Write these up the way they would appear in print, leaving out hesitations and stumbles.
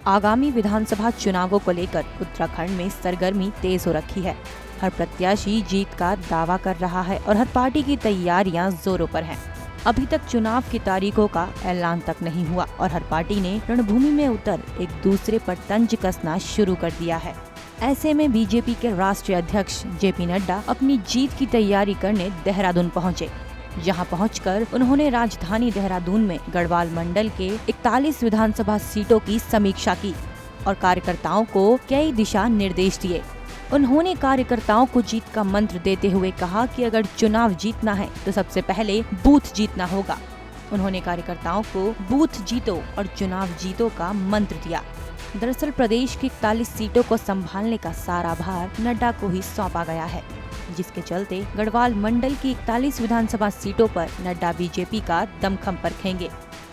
आगामी विधानसभा चुनावों को लेकर उत्तराखंड में सरगर्मी तेज हो रखी है। हर प्रत्याशी जीत का दावा कर रहा है और हर पार्टी की तैयारियां जोरों पर हैं। अभी तक चुनाव की तारीखों का ऐलान तक नहीं हुआ और हर पार्टी ने रणभूमि में उतर एक दूसरे पर तंज कसना शुरू कर दिया है। ऐसे में बीजेपी के राष्ट्रीय अध्यक्ष जेपी नड्डा अपनी जीत की तैयारी करने देहरादून पहुंचे। जहां पहुंचकर उन्होंने राजधानी देहरादून में गढ़वाल मंडल के 41 विधानसभा सीटों की समीक्षा की और कार्यकर्ताओं को कई दिशा निर्देश दिए। उन्होंने कार्यकर्ताओं को जीत का मंत्र देते हुए कहा कि अगर चुनाव जीतना है तो सबसे पहले बूथ जीतना होगा। उन्होंने कार्यकर्ताओं को बूथ जीतो और चुनाव जीतो का मंत्र दिया। दरअसल प्रदेश की 41 सीटों को संभालने का सारा भार नड्डा को ही सौंपा गया है, जिसके चलते गढ़वाल मंडल की 41 विधानसभा सीटों पर नड्डा बीजेपी का दमखम परखेंगे।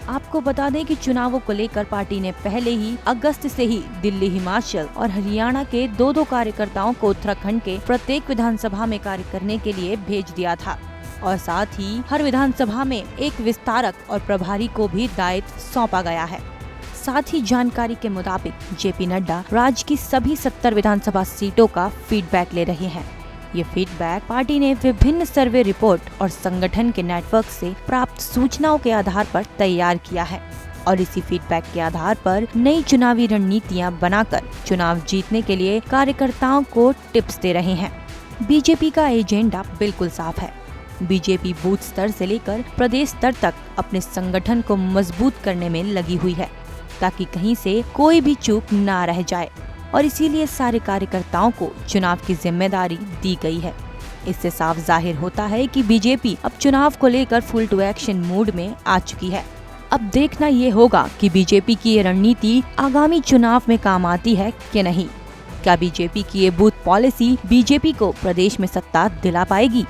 आपको बता दें कि चुनावों को लेकर पार्टी ने पहले ही अगस्त से ही दिल्ली, हिमाचल और हरियाणा के 2-2 कार्यकर्ताओं को उत्तराखंड के प्रत्येक विधानसभा में कार्य करने के लिए भेज दिया था और साथ ही हर विधानसभा में एक विस्तारक और प्रभारी को भी दायित्व सौंपा गया है। साथ ही जानकारी के मुताबिक जेपी नड्डा राज्य की सभी 70 विधानसभा सीटों का फीडबैक ले रहे हैं। ये फीडबैक पार्टी ने विभिन्न सर्वे रिपोर्ट और संगठन के नेटवर्क से प्राप्त सूचनाओं के आधार पर तैयार किया है और इसी फीडबैक के आधार पर नई चुनावी रणनीतियां बनाकर चुनाव जीतने के लिए कार्यकर्ताओं को टिप्स दे रहे हैं। बीजेपी का एजेंडा बिल्कुल साफ है। बीजेपी बूथ स्तर से लेकर प्रदेश स्तर तक अपने संगठन को मजबूत करने में लगी हुई है ताकि कहीं से कोई भी चूक ना रह जाए और इसीलिए सारे कार्यकर्ताओं को चुनाव की जिम्मेदारी दी गई है। इससे साफ जाहिर होता है कि बीजेपी अब चुनाव को लेकर फुल टू एक्शन मूड में आ चुकी है। अब देखना ये होगा कि बीजेपी की ये रणनीति आगामी चुनाव में काम आती है कि नहीं। क्या बीजेपी की ये बूथ पॉलिसी बीजेपी को प्रदेश में सत्ता दिला पाएगी?